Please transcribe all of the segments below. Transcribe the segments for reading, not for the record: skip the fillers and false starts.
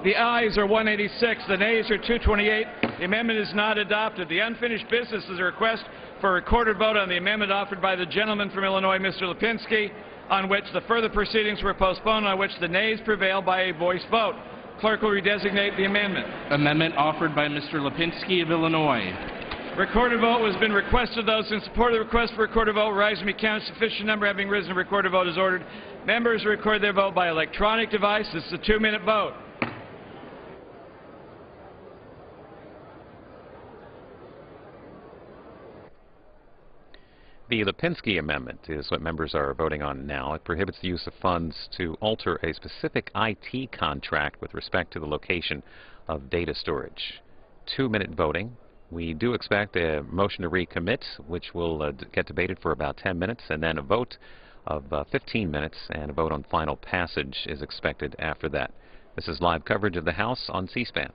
The ayes are 186. The nays are 228. The amendment is not adopted. The unfinished business is a request for a recorded vote on the amendment offered by the gentleman from Illinois, Mr. Lipinski, on which the further proceedings were postponed, on which the nays prevail by a voice vote. Clerk will redesignate the amendment. Amendment offered by Mr. Lipinski of Illinois. Recorded vote has been requested. Those in support of the request for recorded vote rise and be counted. Sufficient number having risen, a recorded vote is ordered. Members record their vote by electronic device. This is a 2-minute vote. The Lipinski Amendment is what members are voting on now. It prohibits the use of funds to alter a specific IT contract with respect to the location of data storage. 2-minute voting. We do expect a motion to recommit, which will get debated for about 10 minutes, and then a vote of 15 minutes, and a vote on final passage is expected after that. This is live coverage of the House on C-SPAN.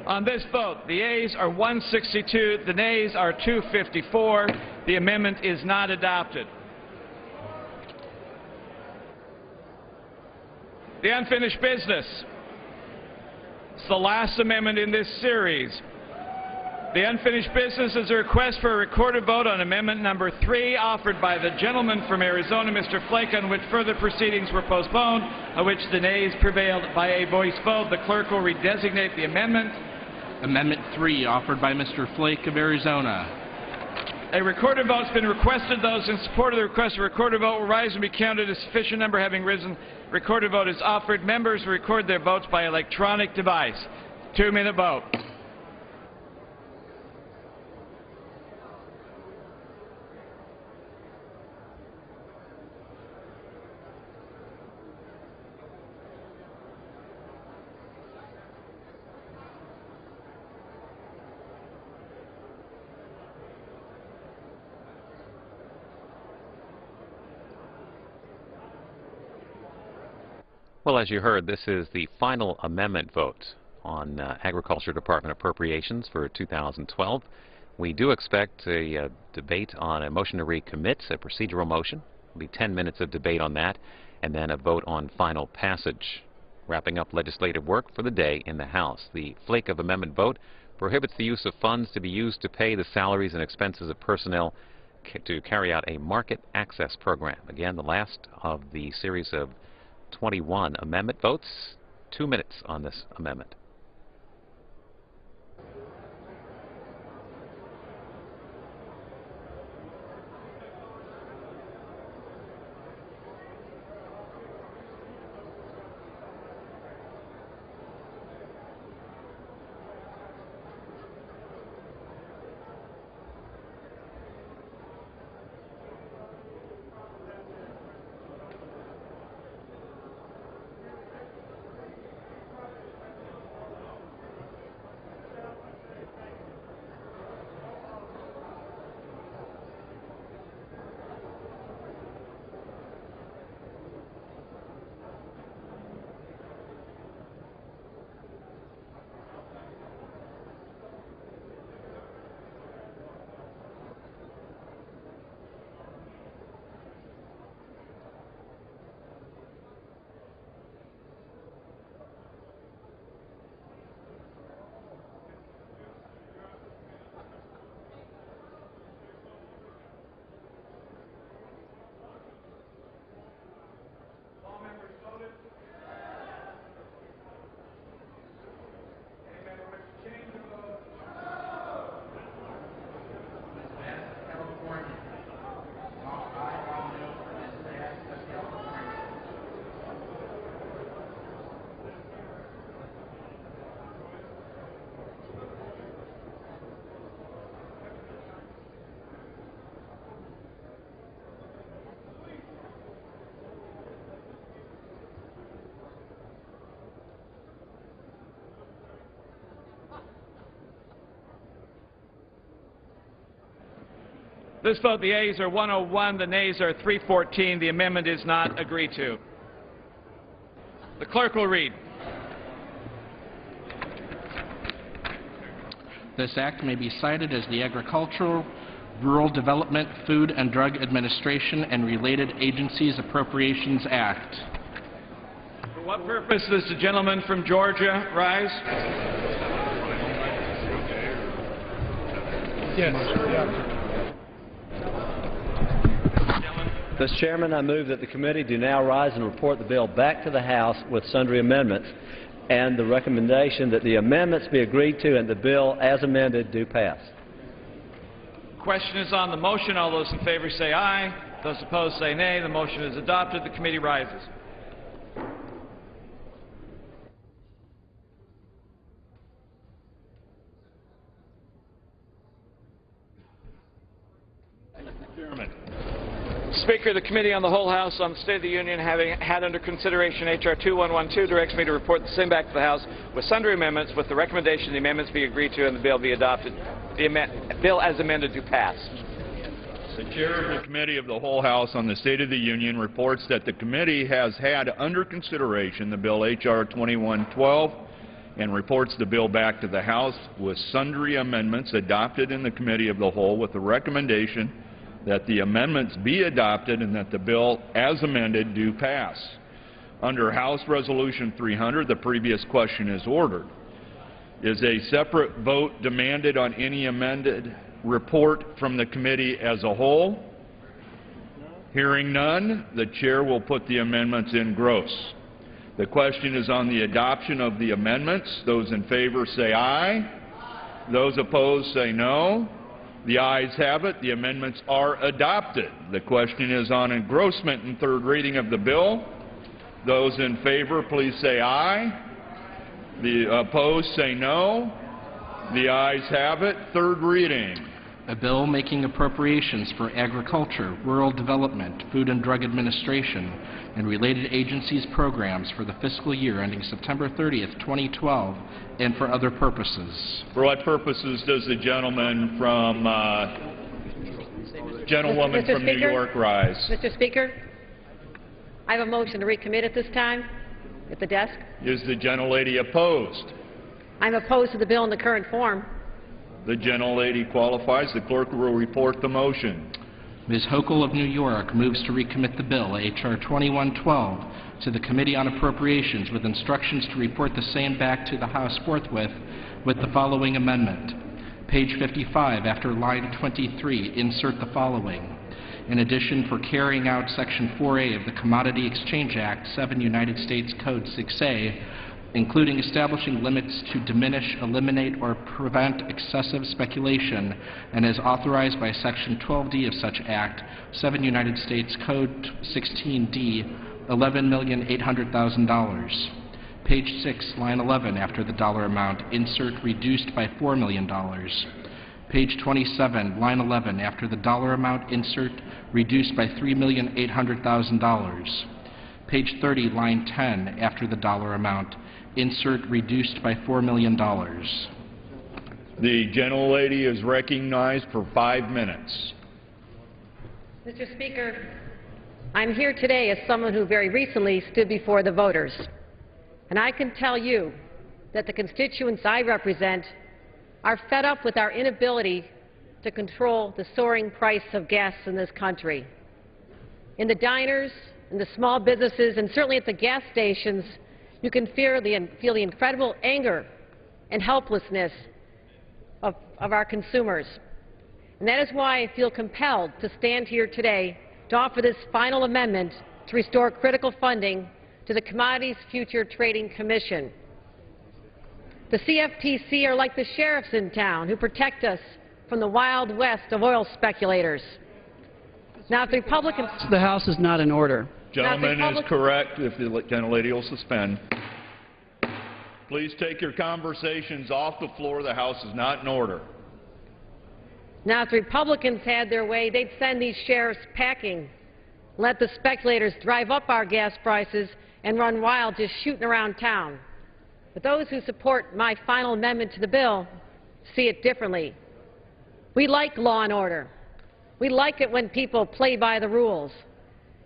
On this vote, the ayes are 162, the nays are 254. The amendment is not adopted. The unfinished business. It's the last amendment in this series. The unfinished business is a request for a recorded vote on amendment number 3 offered by the gentleman from Arizona, Mr. Flake, on which further proceedings were postponed, on which the nays prevailed by a voice vote. The clerk will redesignate the amendment. Amendment 3 offered by Mr. Flake of Arizona. A recorded vote has been requested. Those in support of the request for a recorded vote will rise and be counted. A sufficient number having risen. Recorded vote is offered. Members will record their votes by electronic device. 2-minute vote. Well, as you heard, this is the final amendment vote on Agriculture Department appropriations for 2012. We do expect a debate on a motion to recommit, a procedural motion. It'll be 10 minutes of debate on that, and then a vote on final passage, wrapping up legislative work for the day in the House. The flake of amendment vote prohibits the use of funds to be used to pay the salaries and expenses of personnel to carry out a market access program. Again, the last of the series of 21 amendment votes. 2 minutes on this amendment. This vote, the ayes are 101, the nays are 314. The amendment is not agreed to. The clerk will read. This act may be cited as the Agricultural, Rural Development, Food and Drug Administration and Related Agencies Appropriations Act. For what purpose does the gentleman from Georgia rise? Yes. Mr. Chairman, I move that the committee do now rise and report the bill back to the House with sundry amendments, and the recommendation that the amendments be agreed to and the bill as amended do pass. Question is on the motion. All those in favor say aye. Those opposed say nay. The motion is adopted. The committee rises. Speaker, the Committee on the Whole House on the State of the Union, having had under consideration H.R. 2112, directs me to report the same back to the House with sundry amendments, with the recommendation the amendments be agreed to and the bill be adopted. The bill as amended do pass. The Chair of the Committee of the Whole House on the State of the Union reports that the committee has had under consideration the bill H.R. 2112 and reports the bill back to the House with sundry amendments adopted in the Committee of the Whole, with the recommendation that the amendments be adopted and that the bill as amended do pass. Under House Resolution 300, the previous question is ordered. Is a separate vote demanded on any amended report from the committee as a whole? Hearing none, the chair will put the amendments in gross. The question is on the adoption of the amendments. Those in favor say aye. Those opposed say no. The ayes have it. The amendments are adopted. The question is on engrossment and third reading of the bill. Those in favor, please say aye. The opposed say no. The ayes have it. Third reading. A bill making appropriations for agriculture, rural development, food and drug administration, and related agencies programs for the fiscal year ending September 30th, 2012, and for other purposes. For what purposes does the gentleman from, gentlewoman from New York rise? Mr. Speaker, I have a motion to recommit at this time at the desk. Is the gentlelady opposed? I'm opposed to the bill in the current form. The gentlelady qualifies. The clerk will report the motion. Ms. Hochul of New York moves to recommit the bill, H.R. 2112, to the Committee on Appropriations with instructions to report the same back to the House forthwith with the following amendment. Page 55, after line 23, insert the following. In addition, for carrying out Section 4A of the Commodity Exchange Act, 7 United States Code 6A, including establishing limits to diminish, eliminate, or prevent excessive speculation, and as authorized by Section 12D of such Act, 7 United States Code 16D, $11,800,000. Page 6, line 11, after the dollar amount, insert reduced by $4 million. Page 27, line 11, after the dollar amount, insert reduced by $3,800,000. Page 30, line 10, after the dollar amount, insert reduced by $4 million. The gentlelady is recognized for 5 minutes. Mr. Speaker, I'm here today as someone who very recently stood before the voters. And I can tell you that the constituents I represent are fed up with our inability to control the soaring price of gas in this country. In the diners, in the small businesses, and certainly at the gas stations, you can feel the incredible anger and helplessness of our consumers. And that is why I feel compelled to stand here today to offer this final amendment to restore critical funding to the Commodities Future Trading Commission. The CFTC are like the sheriffs in town who protect us from the wild west of oil speculators. Now, if the Republicans... The House is not in order. Gentleman is correct. If the gentlelady will suspend. Please take your conversations off the floor. The House is not in order. Now, if the Republicans had their way, they'd send these sheriffs packing, let the speculators drive up our gas prices and run wild just shooting around town. But those who support my final amendment to the bill see it differently. We like law and order. We like it when people play by the rules.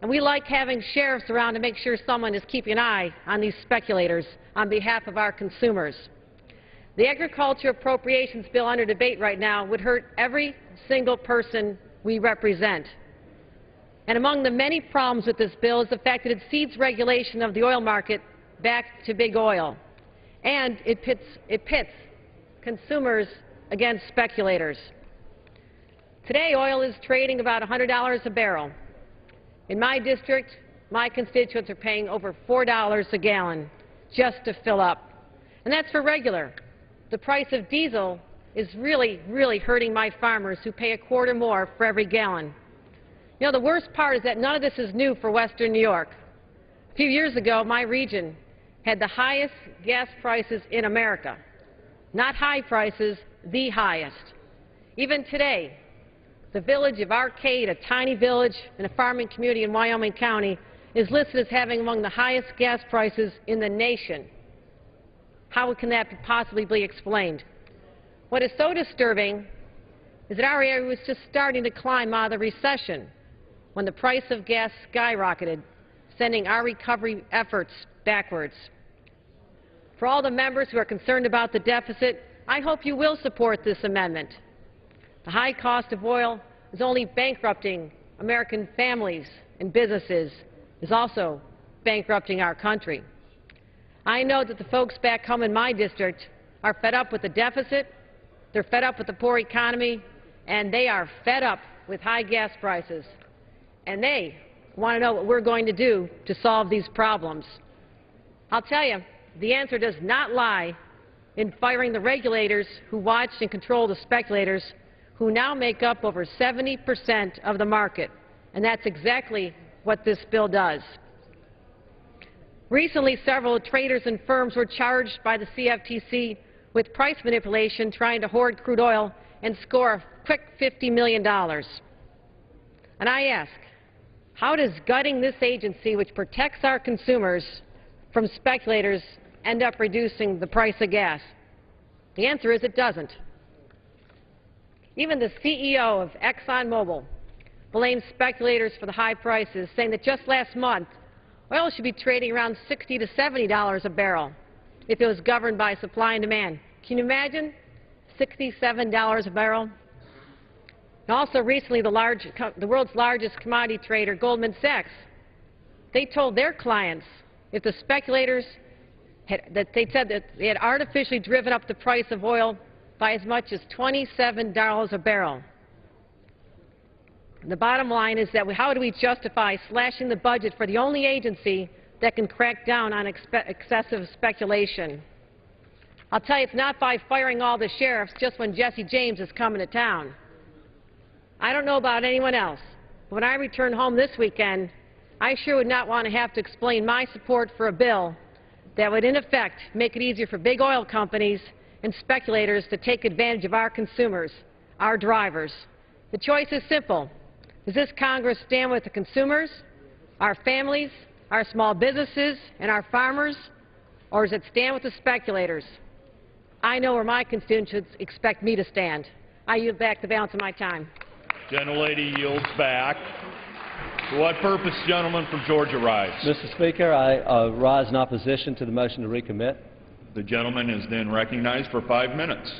And we like having sheriffs around to make sure someone is keeping an eye on these speculators on behalf of our consumers. The Agriculture Appropriations Bill under debate right now would hurt every single person we represent. And among the many problems with this bill is the fact that it cedes regulation of the oil market back to big oil. And it pits consumers against speculators. Today, oil is trading about $100 a barrel. In my district, my constituents are paying over $4 a gallon just to fill up. And that's for regular. The price of diesel is really hurting my farmers who pay a quarter more for every gallon. You know, the worst part is that none of this is new for Western New York. A few years ago, my region had the highest gas prices in America. Not high prices, the highest. Even today, the village of Arcade, a tiny village in a farming community in Wyoming County, is listed as having among the highest gas prices in the nation. How can that possibly be explained? What is so disturbing is that our area was just starting to climb out of the recession when the price of gas skyrocketed, sending our recovery efforts backwards. For all the members who are concerned about the deficit, I hope you will support this amendment. The high cost of oil is only bankrupting American families and businesses. It is also bankrupting our country. I know that the folks back home in my district are fed up with the deficit, they're fed up with the poor economy, and they are fed up with high gas prices. And they want to know what we're going to do to solve these problems. I'll tell you, the answer does not lie in firing the regulators who watch and control the speculators, who now make up over 70% of the market. And that's exactly what this bill does. Recently, several traders and firms were charged by the CFTC with price manipulation, trying to hoard crude oil and score a quick $50 million. And I ask, how does gutting this agency, which protects our consumers from speculators, end up reducing the price of gas? The answer is it doesn't. Even the CEO of ExxonMobil blames speculators for the high prices, saying that just last month, oil should be trading around $60 to $70 a barrel if it was governed by supply and demand. Can you imagine? $67 a barrel? And also recently, the world's largest commodity trader, Goldman Sachs, they told their clients if the speculators they said that they had artificially driven up the price of oil by as much as $27 a barrel. The bottom line is that how do we justify slashing the budget for the only agency that can crack down on excessive speculation? I'll tell you, it's not by firing all the sheriffs just when Jesse James is coming to town. I don't know about anyone else, but when I return home this weekend, I sure would not want to have to explain my support for a bill that would in effect make it easier for big oil companies and speculators to take advantage of our consumers, our drivers. The choice is simple. Does this Congress stand with the consumers, our families, our small businesses, and our farmers, or does it stand with the speculators? I know where my constituents expect me to stand. I yield back the balance of my time. Gentlelady yields back. For what purpose, gentleman from Georgia, rise? Mr. Speaker, I rise in opposition to the motion to recommit. The gentleman is then recognized for 5 minutes.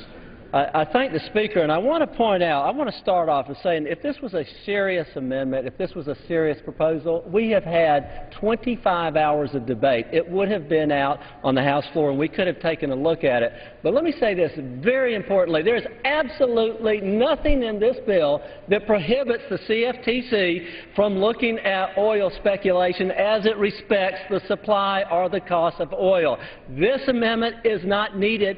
I thank the Speaker, and I want to point out, I want to start off with saying if this was a serious amendment, if this was a serious proposal, we have had 25 hours of debate. It would have been out on the House floor, and we could have taken a look at it. But let me say this very importantly. There is absolutely nothing in this bill that prohibits the CFTC from looking at oil speculation as it respects the supply or the cost of oil. This amendment is not needed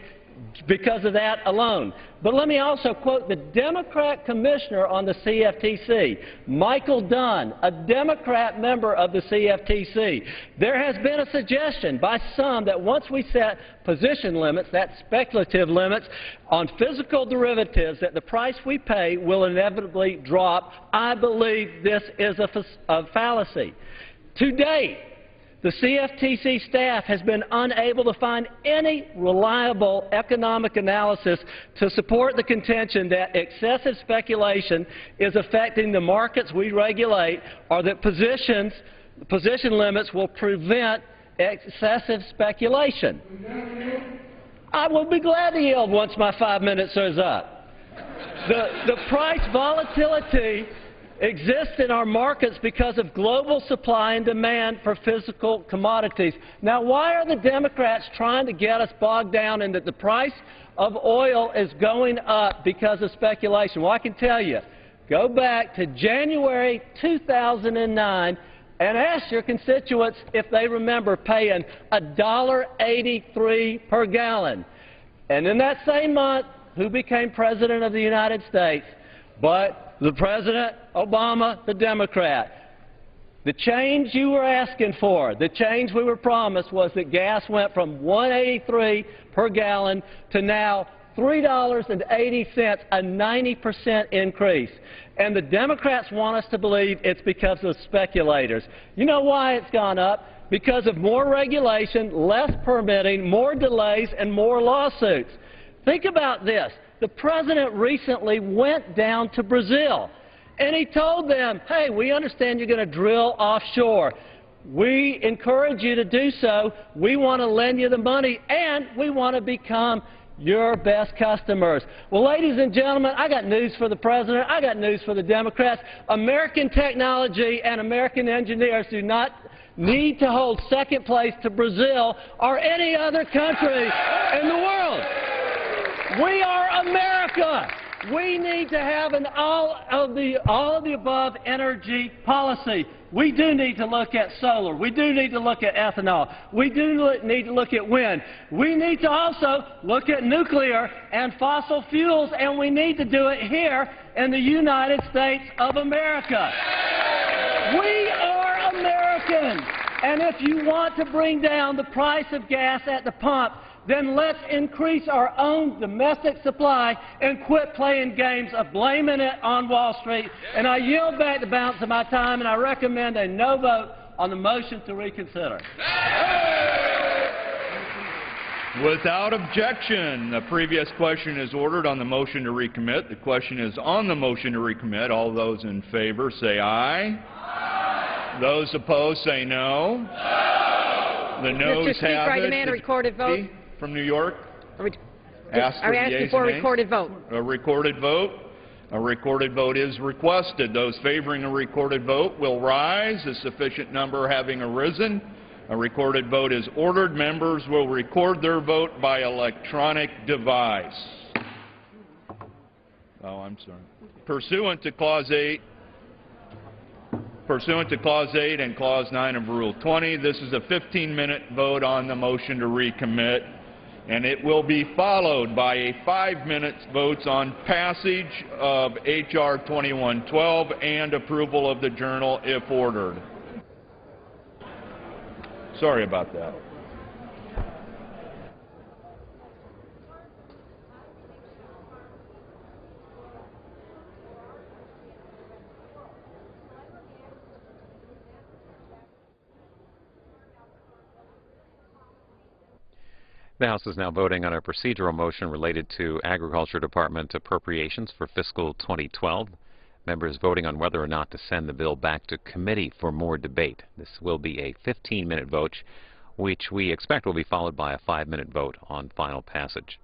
because of that alone. But let me also quote the Democrat commissioner on the CFTC, Michael Dunn, a Democrat member of the CFTC. There has been a suggestion by some that once we set position limits, that's speculative limits, on physical derivatives, that the price we pay will inevitably drop. I believe this is a fallacy. To date, The CFTC staff has been unable to find any reliable economic analysis to support the contention that excessive speculation is affecting the markets we regulate, or that position limits will prevent excessive speculation. I will be glad to yield once my 5 minutes is up. The price volatility exists in our markets because of global supply and demand for physical commodities. Now, why are the Democrats trying to get us bogged down in that the price of oil is going up because of speculation? Well, I can tell you, go back to January 2009 and ask your constituents if they remember paying $1.83 per gallon. And in that same month, who became President of the United States? But the President Obama, the Democrat. The change you were asking for, the change we were promised, was that gas went from $1.83 per gallon to now $3.80, a 90% increase. And the Democrats want us to believe it's because of speculators. You know why it's gone up? Because of more regulation, less permitting, more delays, and more lawsuits. Think about this. The President recently went down to Brazil, and he told them, hey, we understand you're going to drill offshore. We encourage you to do so. We want to lend you the money, and we want to become your best customers. Well, ladies and gentlemen, I got news for the President. I got news for the Democrats. American technology and American engineers do not need to hold second place to Brazil or any other country in the world. We are America. We need to have an all of the above energy policy. We do need to look at solar. We do need to look at ethanol. We do need to look at wind. We need to also look at nuclear and fossil fuels, and we need to do it here in the United States of America. We are Americans. And if you want to bring down the price of gas at the pump, then let's increase our own domestic supply and quit playing games of blaming it on Wall Street. And I yield back the balance of my time, and I recommend a no vote on the motion to reconsider. Without objection, the previous question is ordered on the motion to recommit. The question is on the motion to recommit. All those in favor say aye. Aye. Those opposed say no. No. The noes Mr. Speaker, have I it. demand a recorded vote. From New York? I'm asking for a recorded vote. A recorded vote? A recorded vote is requested. Those favoring a recorded vote will rise, a sufficient number having arisen. A recorded vote is ordered. Members will record their vote by electronic device. Oh, I'm sorry. Pursuant to Clause 8 and Clause 9 of Rule 20, this is a 15-minute vote on the motion to recommit, and it will be followed by a 5-minute vote on passage of H.R. 2112 and approval of the journal if ordered. Sorry about that. The House is now voting on a procedural motion related to Agriculture Department appropriations for fiscal 2012. Members voting on whether or not to send the bill back to committee for more debate. This will be a 15-minute vote, which we expect will be followed by a 5-minute vote on final passage.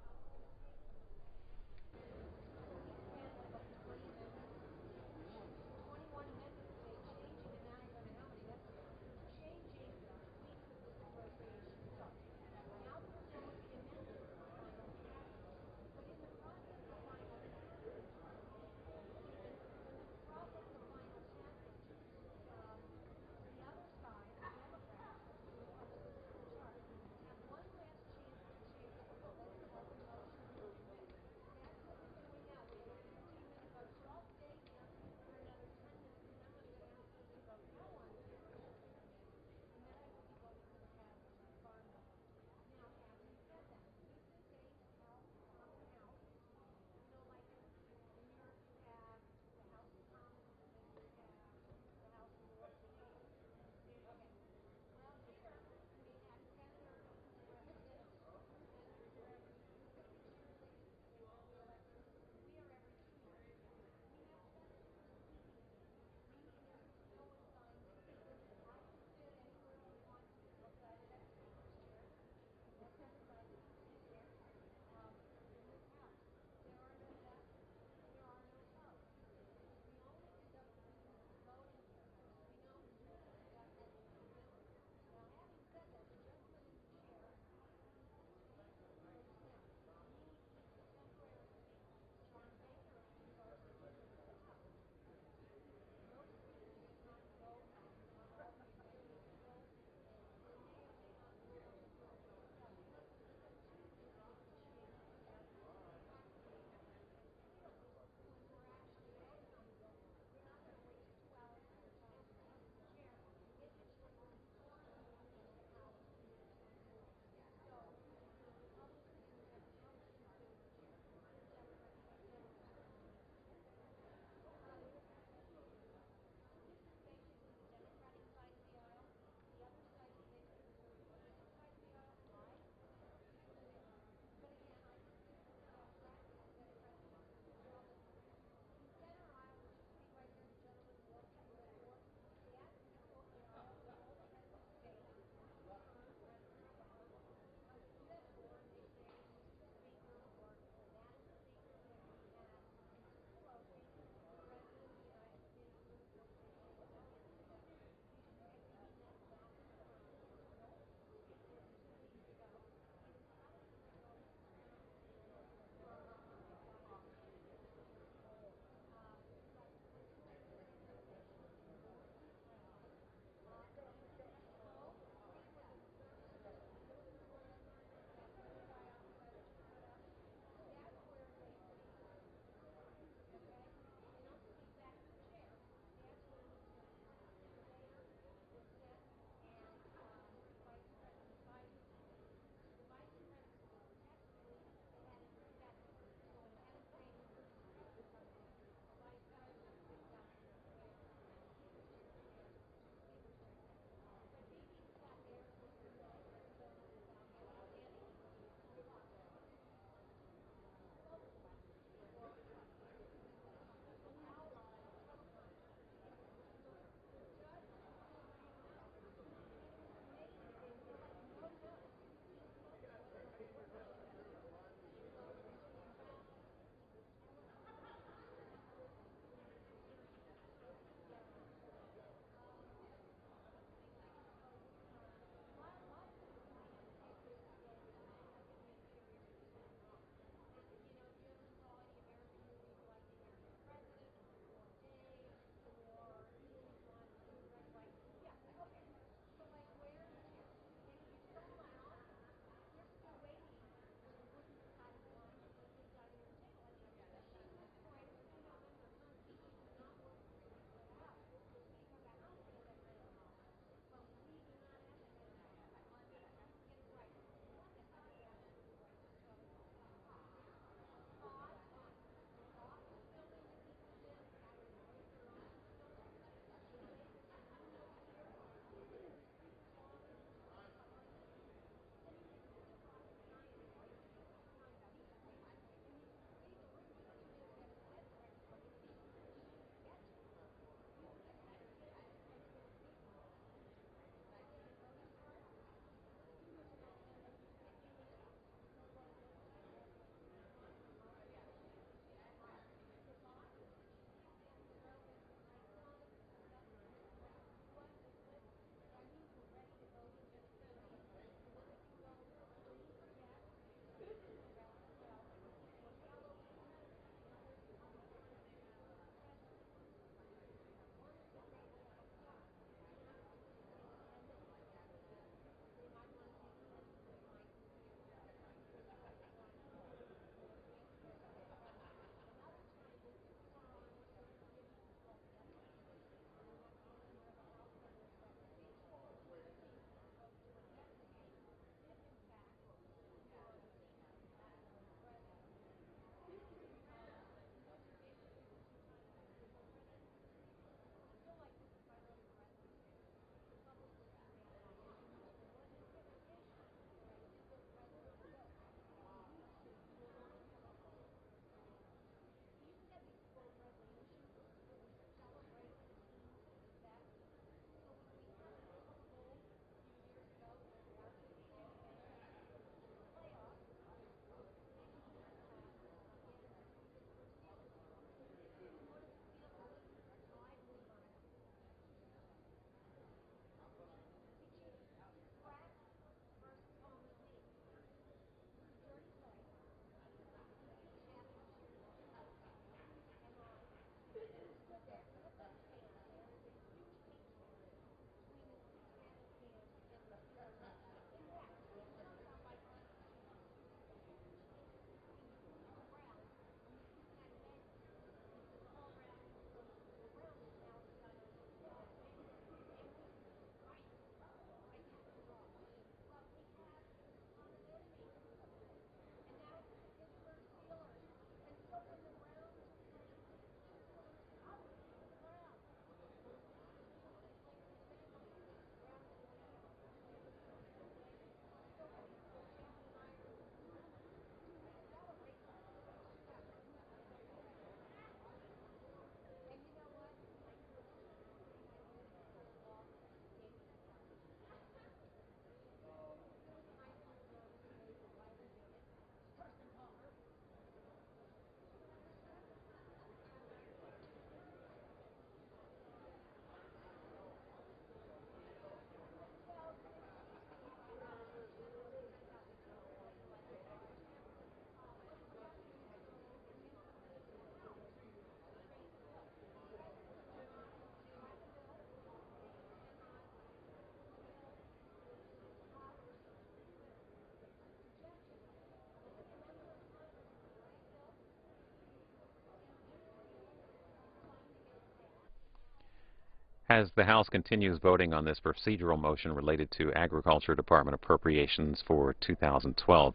As the House continues voting on this procedural motion related to Agriculture Department appropriations for 2012,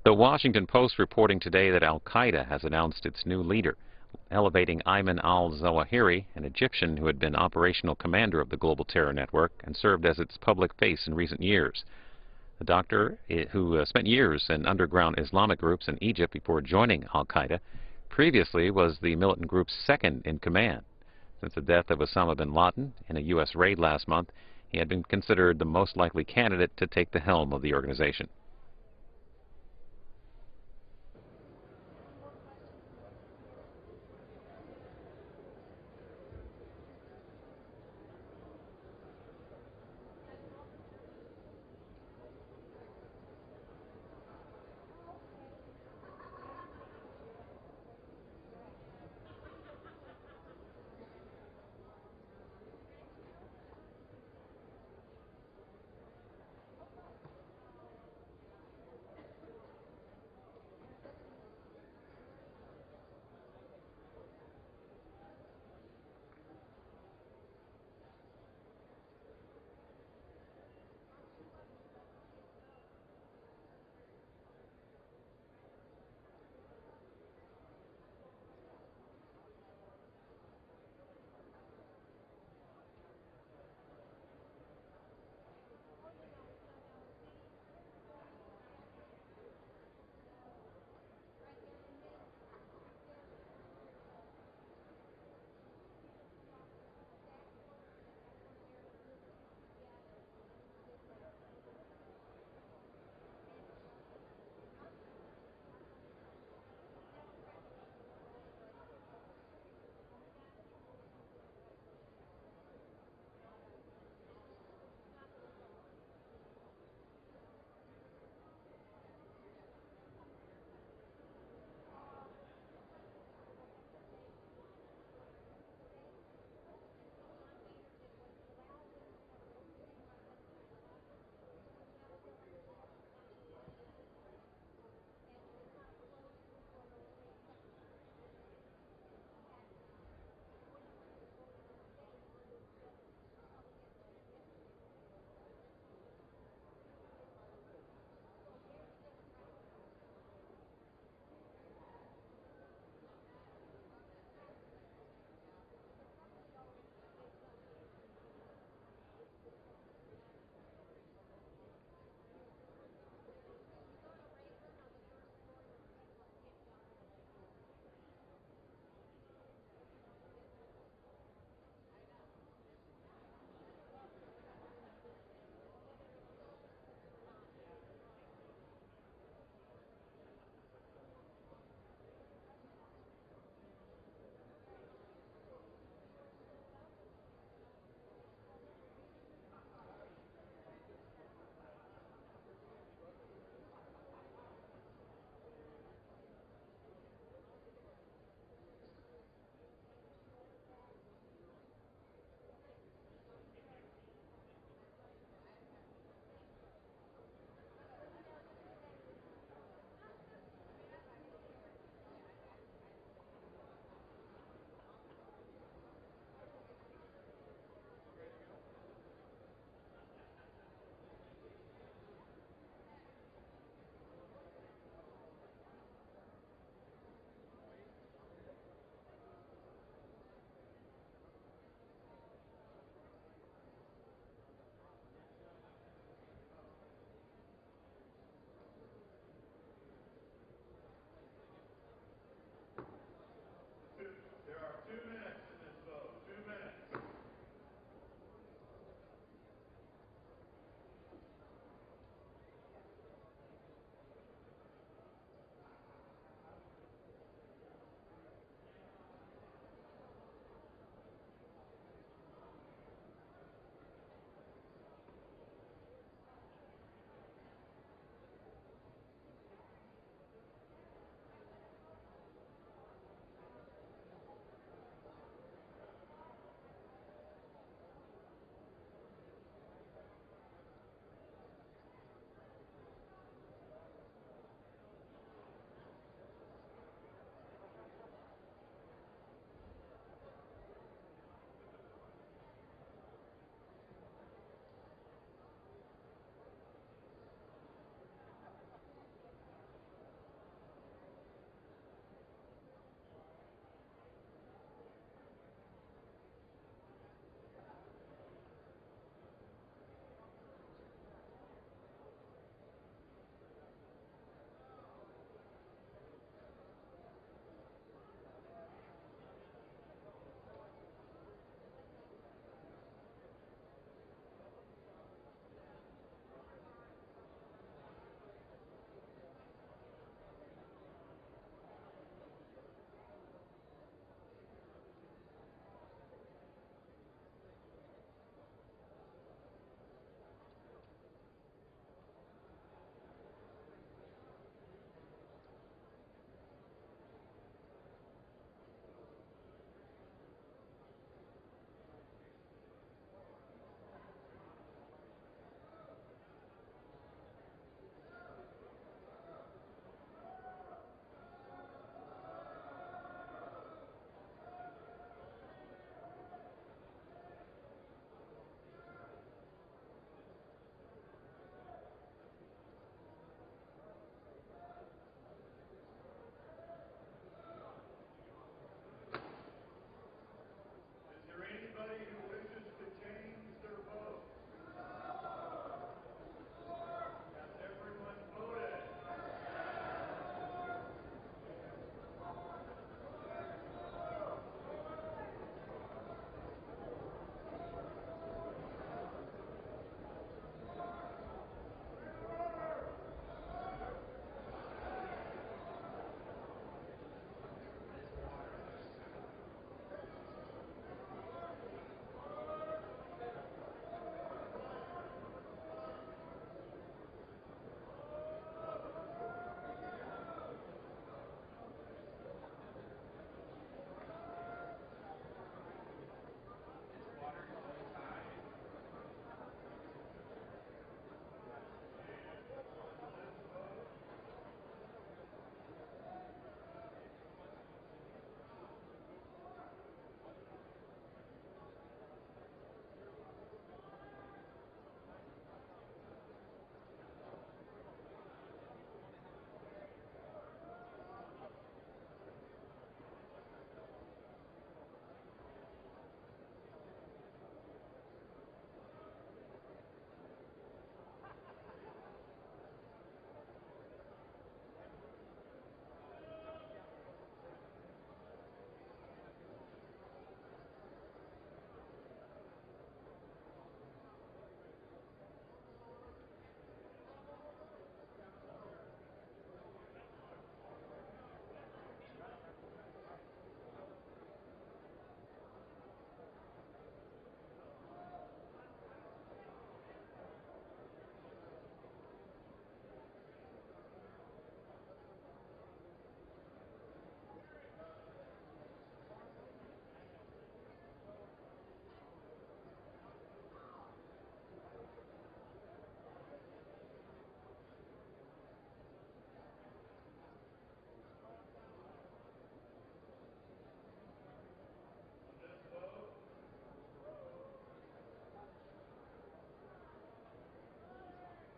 the Washington Post reporting today that al-Qaeda has announced its new leader, elevating Ayman al-Zawahiri, an Egyptian who had been operational commander of the global terror network and served as its public face in recent years. The doctor, who spent years in underground Islamic groups in Egypt before joining al-Qaeda, previously was the militant group's second in command. Since the death of Osama bin Laden in a U.S. raid last month, he had been considered the most likely candidate to take the helm of the organization.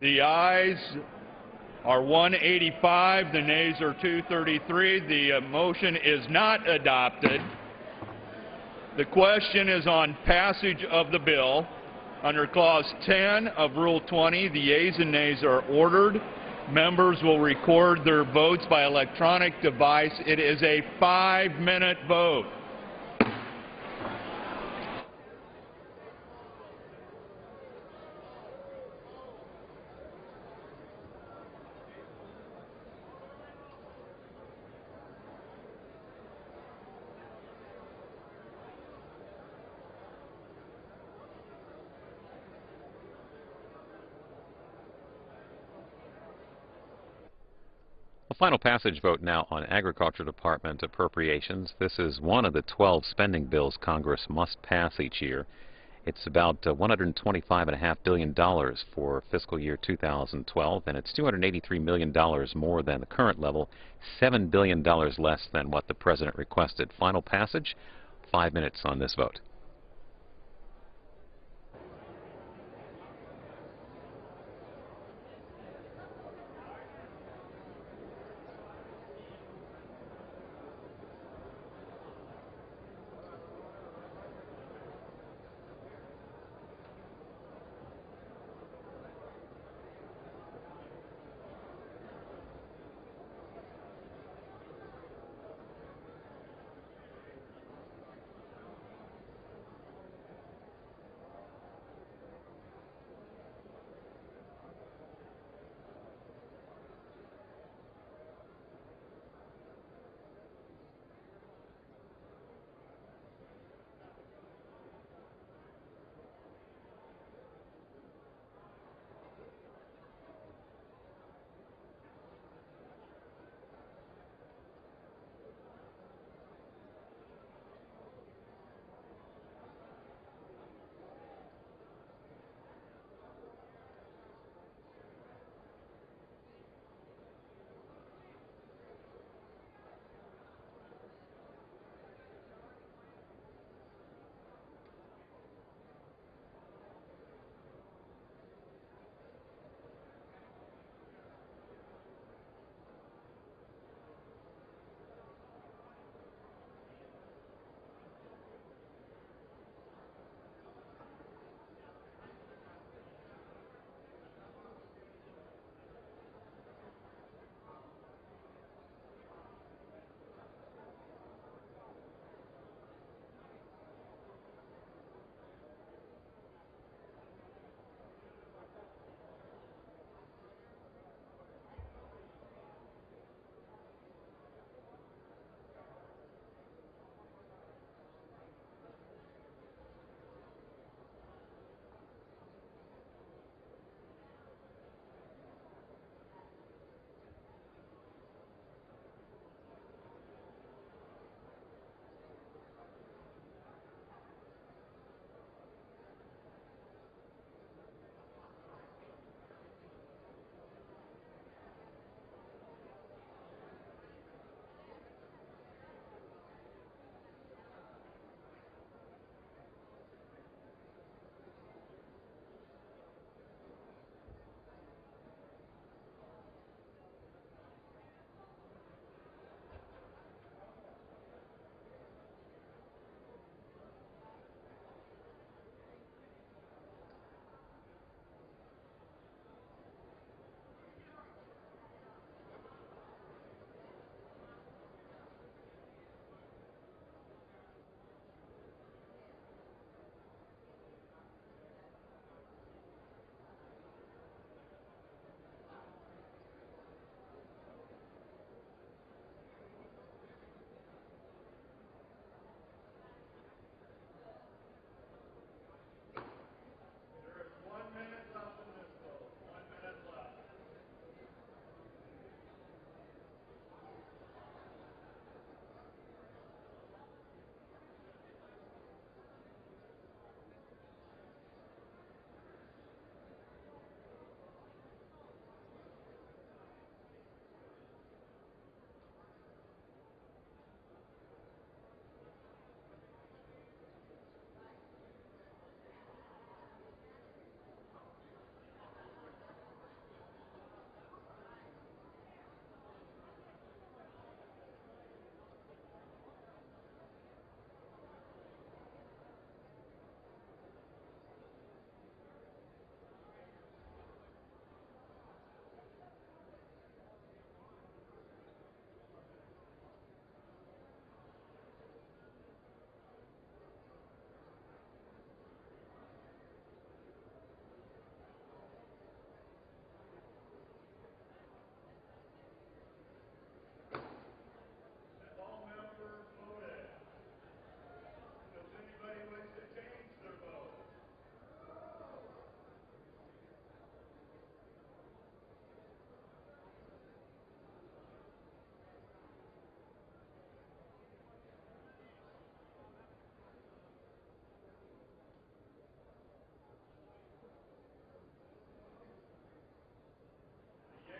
The ayes are 185, the nays are 233. The motion is not adopted. The question is on passage of the bill. Under Clause 10 of Rule 20, the yeas and nays are ordered. Members will record their votes by electronic device. It is a 5-minute vote. A final passage vote now on Agriculture Department appropriations. This is one of the 12 spending bills Congress must pass each year. It's about $125.5 billion for fiscal year 2012, and it's $283 million more than the current level, $7 billion less than what the President requested. Final passage, 5 minutes on this vote.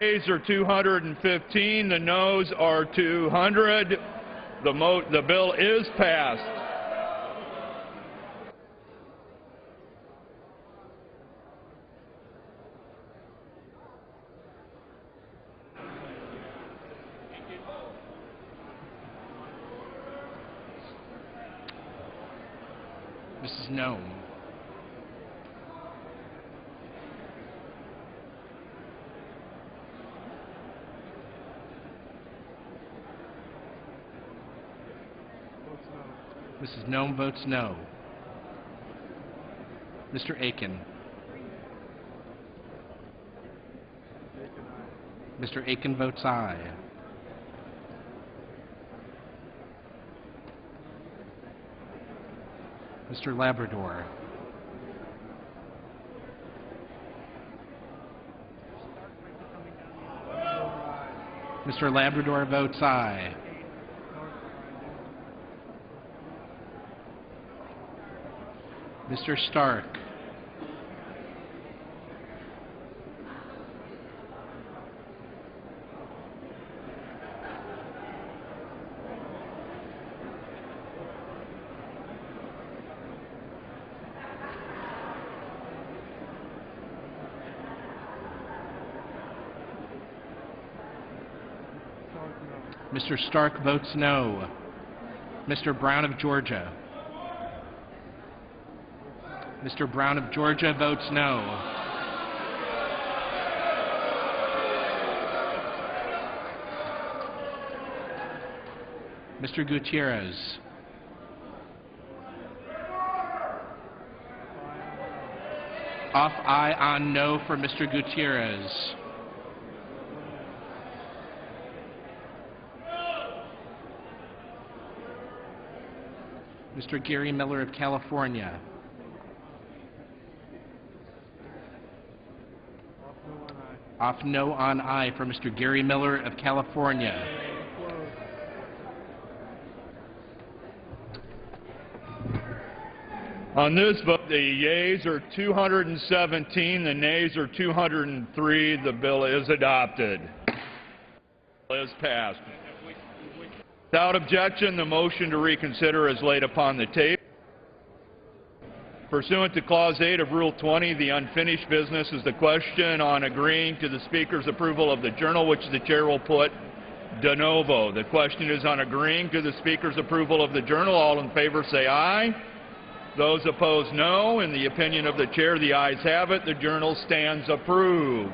Yeas are 215. The noes are 200. The bill is passed. Mrs. Nome. Mrs. Nome votes no. Mr. Aiken. Mr. Aiken votes aye. Mr. Labrador. Mr. Labrador votes aye. Mr. Stark. Mr. Stark votes no. Mr. Brown of Georgia. Mr. Brown of Georgia votes no. Mr. Gutierrez. Off aye, on no for Mr. Gutierrez. Mr. Gary Miller of California. Off no, on aye for Mr. Gary Miller of California. On this vote, the yeas are 217, the nays are 203. The bill is adopted. The bill is passed. Without objection, the motion to reconsider is laid upon the table. Pursuant to Clause 8 of Rule 20, the unfinished business is the question on agreeing to the Speaker's approval of the journal, which the Chair will put de novo. The question is on agreeing to the Speaker's approval of the journal. All in favor say aye. Those opposed, no. In the opinion of the Chair, the ayes have it. The journal stands approved.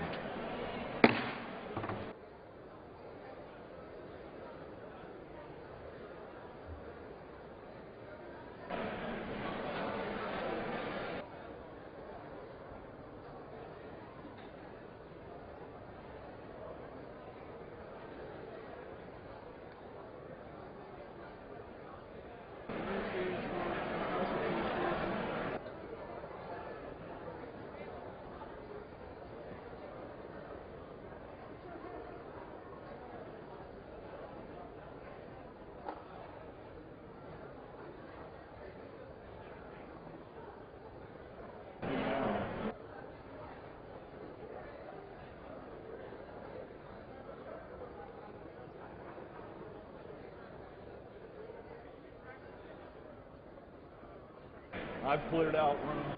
I've cleared out room.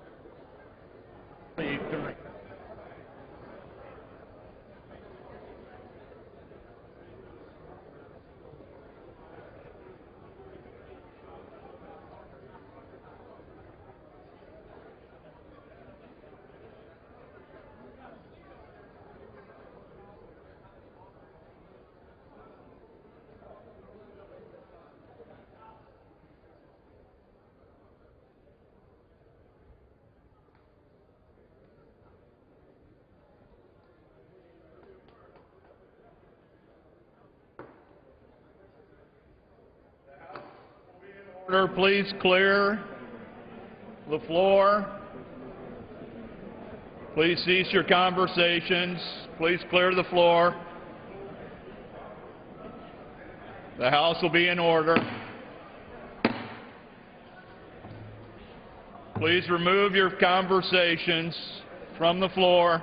Order, please clear the floor. Please cease your conversations. Please clear the floor. The House will be in order. Please remove your conversations from the floor.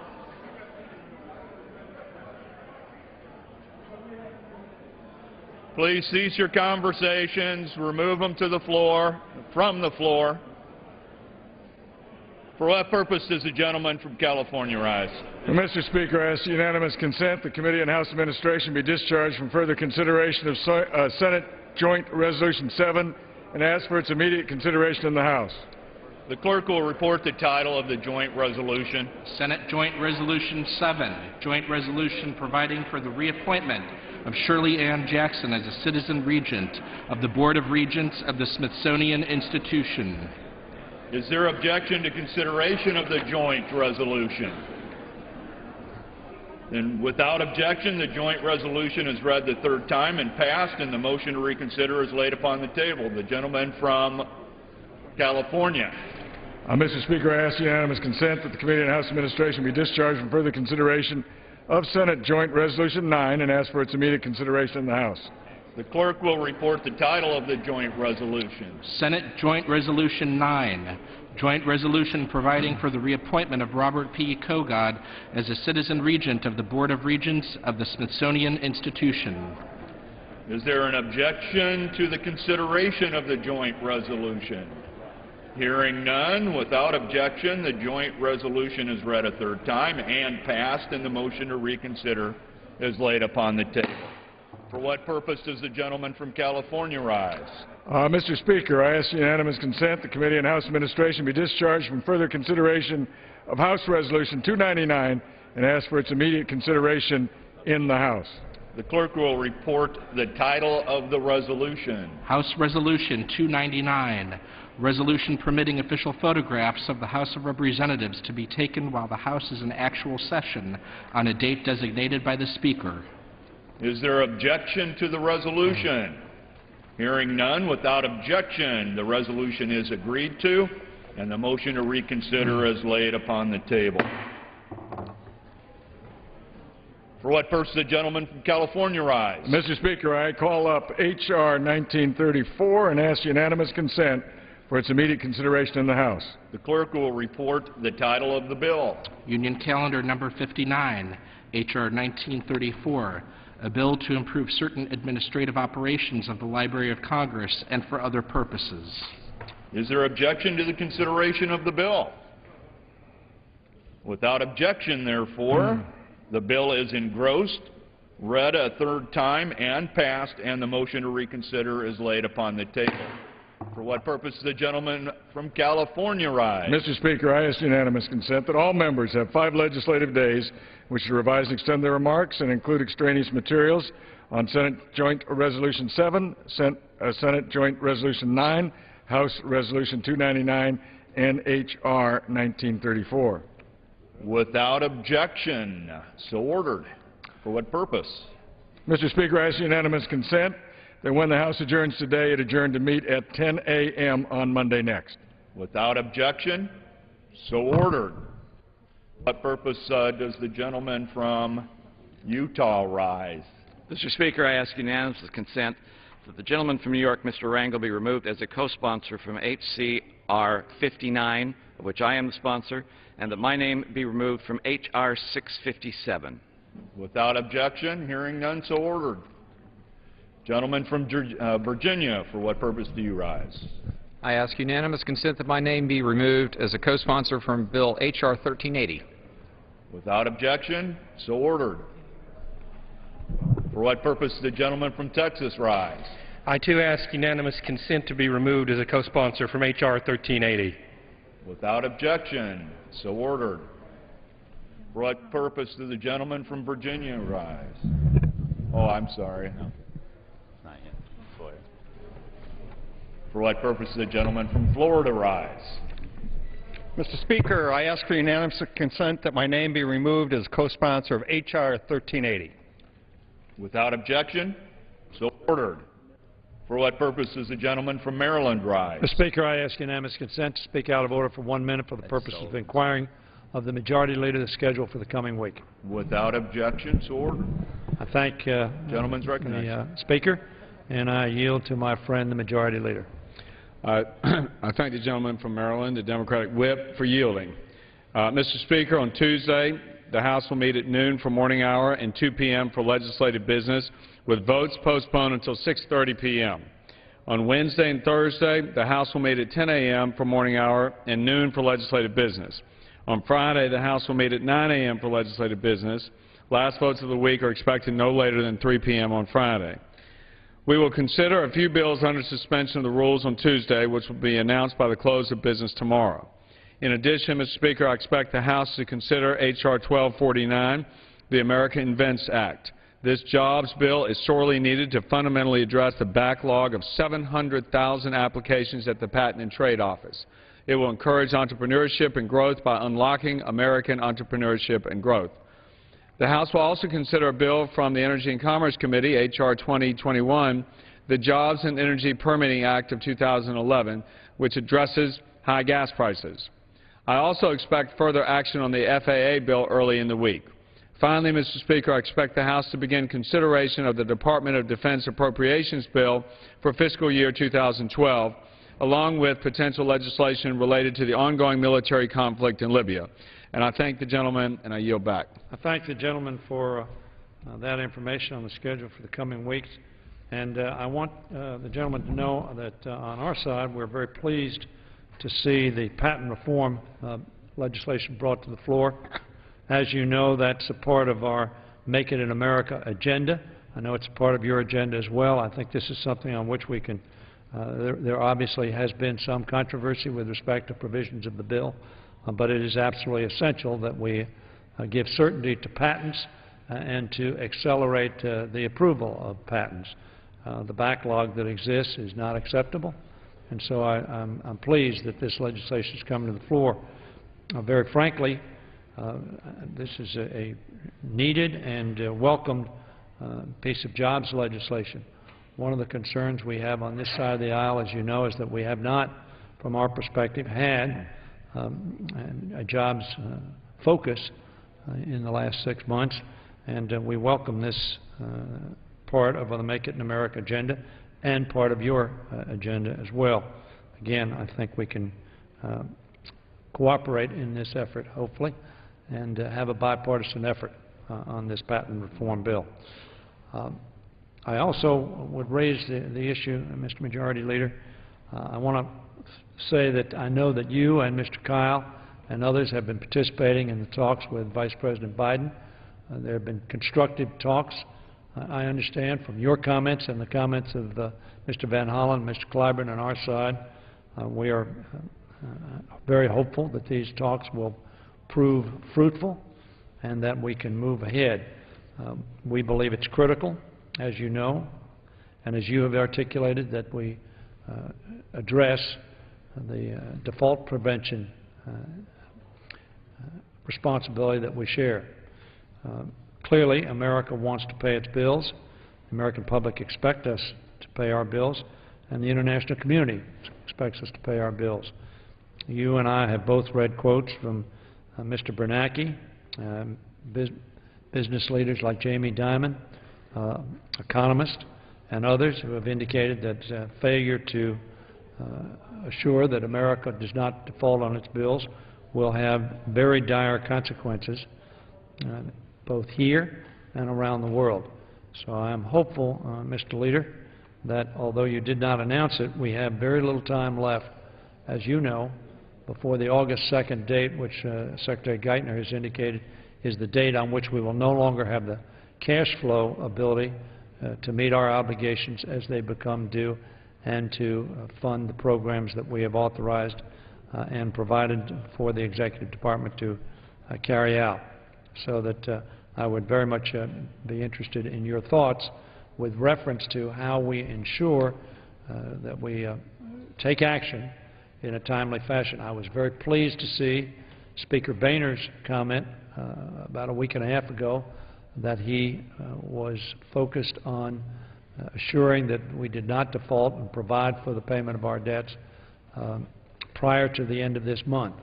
Please cease your conversations, remove them to the floor, from the floor. For what purpose does the gentleman from California rise? Mr. Speaker, I ask unanimous consent the Committee on House Administration be discharged from further consideration of Senate Joint Resolution 7 and ask for its immediate consideration in the House. The clerk will report the title of the joint resolution. Senate Joint Resolution 7, Joint Resolution providing for the reappointment of Shirley Ann Jackson as a Citizen Regent of the Board of Regents of the Smithsonian Institution. Is there objection to consideration of the joint resolution? Then, without objection, the joint resolution is read the third time and passed, and the motion to reconsider is laid upon the table. The gentleman from California. Mr. Speaker, I ask unanimous consent that the Committee on House Administration be discharged from further consideration of Senate Joint Resolution 9 and ask for its immediate consideration in the House. The clerk will report the title of the joint resolution. Senate Joint Resolution 9, Joint Resolution providing for the reappointment of Robert P. Kogod as a Citizen Regent of the Board of Regents of the Smithsonian Institution. Is there an objection to the consideration of the joint resolution? Hearing none, without objection, the joint resolution is read a third time and passed, and the motion to reconsider is laid upon the table. For what purpose does the gentleman from California rise? Mr. Speaker, I ask unanimous consent the Committee on House Administration be discharged from further consideration of House Resolution 299 and ask for its immediate consideration in the House. The clerk will report the title of the resolution. House Resolution 299, resolution permitting official photographs of the House of Representatives to be taken while the House is in actual session on a date designated by the Speaker. Is there objection to the resolution? Hearing none, without objection, the resolution is agreed to, and the motion to reconsider is laid upon the table. For what purpose does the gentleman from California rise? Mr. Speaker, I call up H.R. 1934 and ask unanimous consent for its immediate consideration in the House. The clerk will report the title of the bill. Union Calendar Number 59, H.R. 1934, a bill to improve certain administrative operations of the Library of Congress and for other purposes. Is there objection to the consideration of the bill? Without objection, therefore, the bill is engrossed, read a third time, and passed, and the motion to reconsider is laid upon the table. For what purpose does the gentleman from California rise? Mr. Speaker, I ask unanimous consent that all members have 5 legislative days which to revise and extend their remarks and include extraneous materials on Senate Joint Resolution 7, Senate Joint Resolution 9, House Resolution 299, and H.R. 1934. Without objection, so ordered. For what purpose? Mr. Speaker, I ask unanimous consent that when the House adjourns today, it adjourn to meet at 10 a.m. on Monday next. Without objection, so ordered. What purpose does the gentleman from Utah rise? Mr. Speaker, I ask unanimous consent that the gentleman from New York, Mr. Rangel, be removed as a co-sponsor from H.C.R. 59, of which I am the sponsor, and that my name be removed from H.R. 657. Without objection, hearing none, so ordered. Gentleman from Virginia, for what purpose do you rise? I ask unanimous consent that my name be removed as a co-sponsor from Bill H.R. 1380. Without objection, so ordered. For what purpose does the gentleman from Texas rise? I, too, ask unanimous consent to be removed as a co-sponsor from H.R. 1380. Without objection, so ordered. For what purpose does the gentleman from Virginia rise? Oh, I'm sorry. No. Not yet. For what purpose does the gentleman from Florida rise? Mr. Speaker, I ask for unanimous consent that my name be removed as co-sponsor of H.R. 1380. Without objection, so ordered. For what purpose does the gentleman from Maryland rise? Mr. Speaker, I ask unanimous consent to speak out of order for 1 minute for the purpose of inquiring of the Majority Leader the schedule for the coming week. Without objection, so ordered. I thank gentleman's recognized. the Speaker, and I yield to my friend, the Majority Leader. I thank the gentleman from Maryland, the Democratic whip, for yielding. Mr. Speaker, on Tuesday, the House will meet at noon for morning hour and 2 p.m. for legislative business, with votes postponed until 6:30 p.m. On Wednesday and Thursday, the House will meet at 10 a.m. for morning hour and noon for legislative business. On Friday, the House will meet at 9 a.m. for legislative business. Last votes of the week are expected no later than 3 p.m. on Friday. We will consider a few bills under suspension of the rules on Tuesday, which will be announced by the close of business tomorrow. In addition, Mr. Speaker, I expect the House to consider H.R. 1249, the America Invents Act. This jobs bill is sorely needed to fundamentally address the backlog of 700,000 applications at the Patent and Trade Office. It will encourage entrepreneurship and growth by unlocking American entrepreneurship and growth. The House will also consider a bill from the Energy and Commerce Committee, H.R. 2021, the Jobs and Energy Permitting Act of 2011, which addresses high gas prices. I also expect further action on the FAA bill early in the week. Finally, Mr. Speaker, I expect the House to begin consideration of the Department of Defense Appropriations bill for fiscal year 2012, along with potential legislation related to the ongoing military conflict in Libya. And I thank the gentleman, and I yield back. I thank the gentleman for that information on the schedule for the coming weeks. And I want the gentleman to know that on our side, we're very pleased to see the patent reform legislation brought to the floor. As you know, that's a part of our Make It in America agenda. I know it's a part of your agenda as well. I think this is something on which we can, there obviously has been some controversy with respect to provisions of the bill, but it is absolutely essential that we give certainty to patents and to accelerate the approval of patents. The backlog that exists is not acceptable, and so I'm pleased that this legislation is coming to the floor. Very frankly, this is a needed and welcomed piece of jobs legislation. One of the concerns we have on this side of the aisle, as you know, is that we have not, from our perspective, had a jobs focus in the last 6 months, and we welcome this part of the Make It in America agenda and part of your agenda as well. Again, I think we can cooperate in this effort, hopefully, and have a bipartisan effort on this patent reform bill. I also would raise the issue, Mr. Majority Leader. I want to say that I know that you and Mr. Kyle and others have been participating in the talks with Vice President Biden. There have been constructive talks. I understand from your comments and the comments of Mr. Van Hollen, Mr. Clyburn on our side, we are very hopeful that these talks will prove fruitful and that we can move ahead. We believe it's critical, as you know, and as you have articulated, that we address the default prevention responsibility that we share. Clearly, America wants to pay its bills. The American public expects us to pay our bills, and the international community expects us to pay our bills. You and I have both read quotes from Mr. Bernanke, business leaders like Jamie Dimon, economists, and others who have indicated that failure to assure that America does not default on its bills will have very dire consequences both here and around the world. So I am hopeful, Mr. Leader, that although you did not announce it, we have very little time left, as you know, before the August 2nd date, which Secretary Geithner has indicated is the date on which we will no longer have the cash flow ability to meet our obligations as they become due and to fund the programs that we have authorized and provided for the Executive Department to carry out. So that I would very much be interested in your thoughts with reference to how we ensure that we take action in a timely fashion. I was very pleased to see Speaker Boehner's comment about a week and a half ago that he was focused on assuring that we did not default and provide for the payment of our debts prior to the end of this month.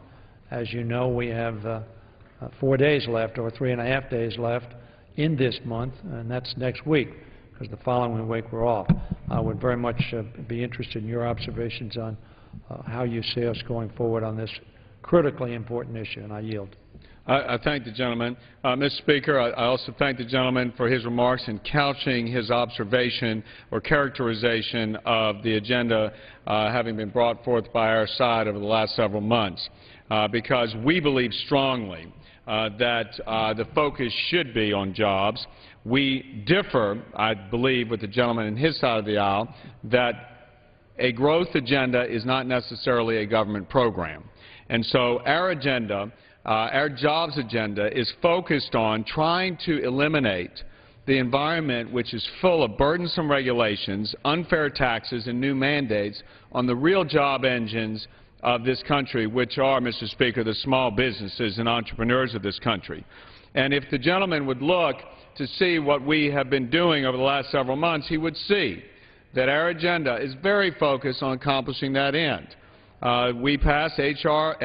As you know, we have 4 days left, or 3.5 days left in this month, and that's next week, because the following week we're off. I would very much be interested in your observations on how you see us going forward on this critically important issue, and I yield. I thank the gentleman. Mr. Speaker, I also thank the gentleman for his remarks in couching his observation or characterization of the agenda having been brought forth by our side over the last several months, because we believe strongly that the focus should be on jobs. We differ, I believe, with the gentleman in his side of the aisle that a growth agenda is not necessarily a government program. And so our agenda, our jobs agenda, is focused on trying to eliminate the environment which is full of burdensome regulations, unfair taxes, and new mandates on the real job engines of this country, which are, Mr. Speaker, the small businesses and entrepreneurs of this country. And if the gentleman would look to see what we have been doing over the last several months, he would see that our agenda is very focused on accomplishing that end. We passed H.R.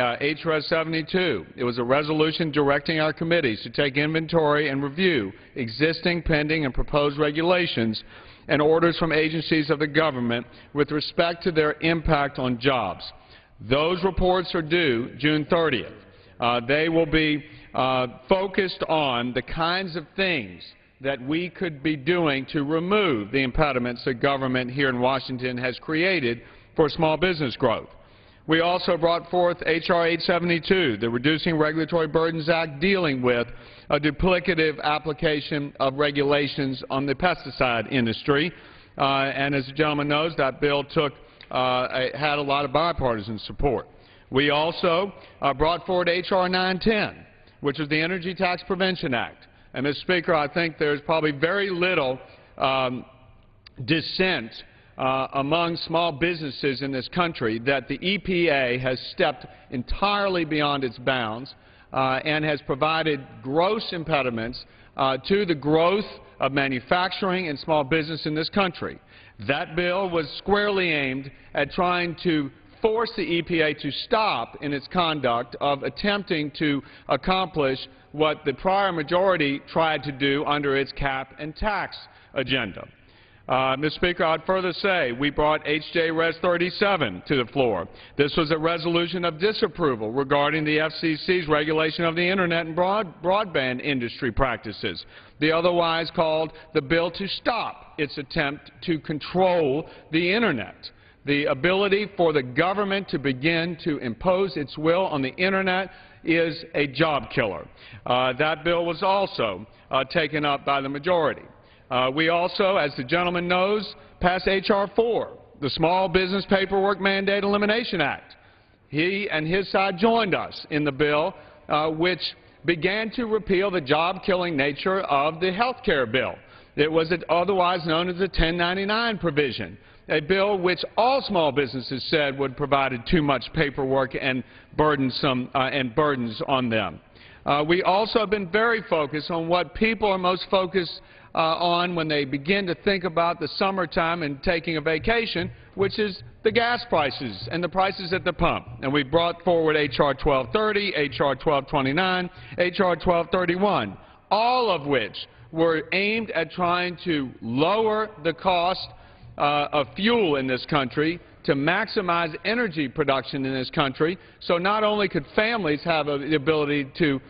72. It was a resolution directing our committees to take inventory and review existing, pending, and proposed regulations and orders from agencies of the government with respect to their impact on jobs. Those reports are due June 30th. They will be focused on the kinds of things that we could be doing to remove the impediments that government here in Washington has created for small business growth. We also brought forth H.R. 872, the Reducing Regulatory Burdens Act, dealing with a duplicative application of regulations on the pesticide industry. And as the gentleman knows, that bill had a lot of bipartisan support. We also brought forward H.R. 910, which is the Energy Tax Prevention Act. And, Mr. Speaker, I think there's probably very little dissent among small businesses in this country that the EPA has stepped entirely beyond its bounds and has provided gross impediments to the growth of manufacturing and small business in this country. That bill was squarely aimed at trying to force the EPA to stop in its conduct of attempting to accomplish what the prior majority tried to do under its cap and tax agenda. Mr. Speaker, I'd further say we brought H.J. Res. 37 to the floor. This was a resolution of disapproval regarding the FCC's regulation of the Internet and broadband industry practices, the otherwise called the bill to stop its attempt to control the Internet. The ability for the government to begin to impose its will on the Internet is a job killer. That bill was also taken up by the majority. We also, as the gentleman knows, passed H.R. 4, the Small Business Paperwork Mandate Elimination Act. He and his side joined us in the bill, which began to repeal the job-killing nature of the health care bill. It was otherwise known as the 1099 provision, a bill which all small businesses said would provided too much paperwork and burdens on them. We also have been very focused on what people are most focused on when they begin to think about the summertime and taking a vacation, which is the gas prices and the prices at the pump. And we brought forward H.R. 1230, H.R. 1229, H.R. 1231, all of which were aimed at trying to lower the cost of fuel in this country, to maximize energy production in this country, so not only could families have the ability to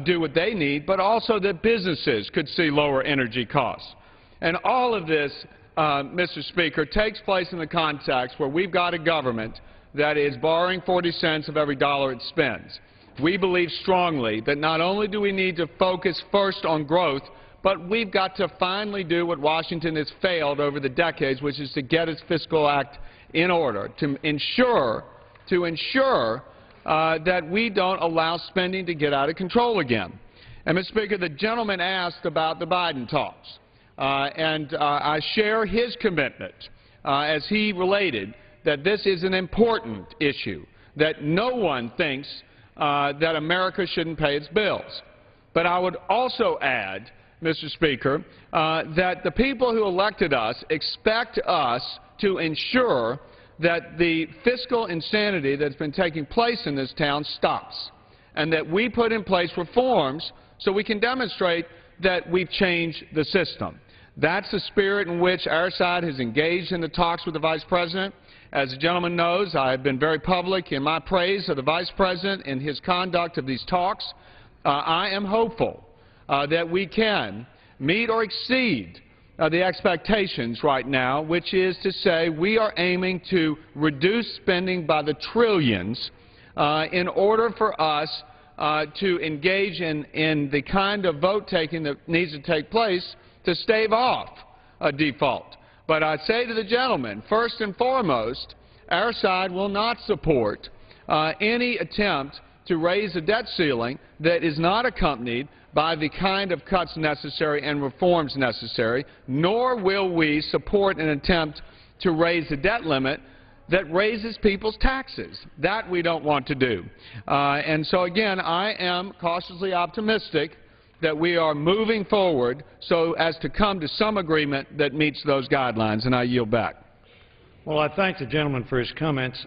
do what they need, but also that businesses could see lower energy costs. And all of this, Mr. Speaker, takes place in the context where we've got a government that is borrowing 40 cents of every dollar it spends. We believe strongly that not only do we need to focus first on growth, but we've got to finally do what Washington has failed over the decades, which is to get its fiscal act in order, to ensure that we don't allow spending to get out of control again. And, Mr. Speaker, the gentleman asked about the Biden talks, and I share his commitment as he related that this is an important issue, that no one thinks that America shouldn't pay its bills. But I would also add, Mr. Speaker, that the people who elected us expect us to ensure that the fiscal insanity that's been taking place in this town stops, and that we put in place reforms so we can demonstrate that we've changed the system. That's the spirit in which our side has engaged in the talks with the Vice President. As the gentleman knows, I have been very public in my praise of the Vice President and his conduct of these talks. I am hopeful that we can meet or exceed the expectations right now, which is to say we are aiming to reduce spending by the trillions in order for us to engage in the kind of vote-taking that needs to take place to stave off a default. But I say to the gentleman, first and foremost, our side will not support any attempt to raise a debt ceiling that is not accompanied by the kind of cuts necessary and reforms necessary, nor will we support an attempt to raise a debt limit that raises people's taxes. That we don't want to do. And so again, I am cautiously optimistic that we are moving forward so as to come to some agreement that meets those guidelines, and I yield back. Well, I thank the gentleman for his comments.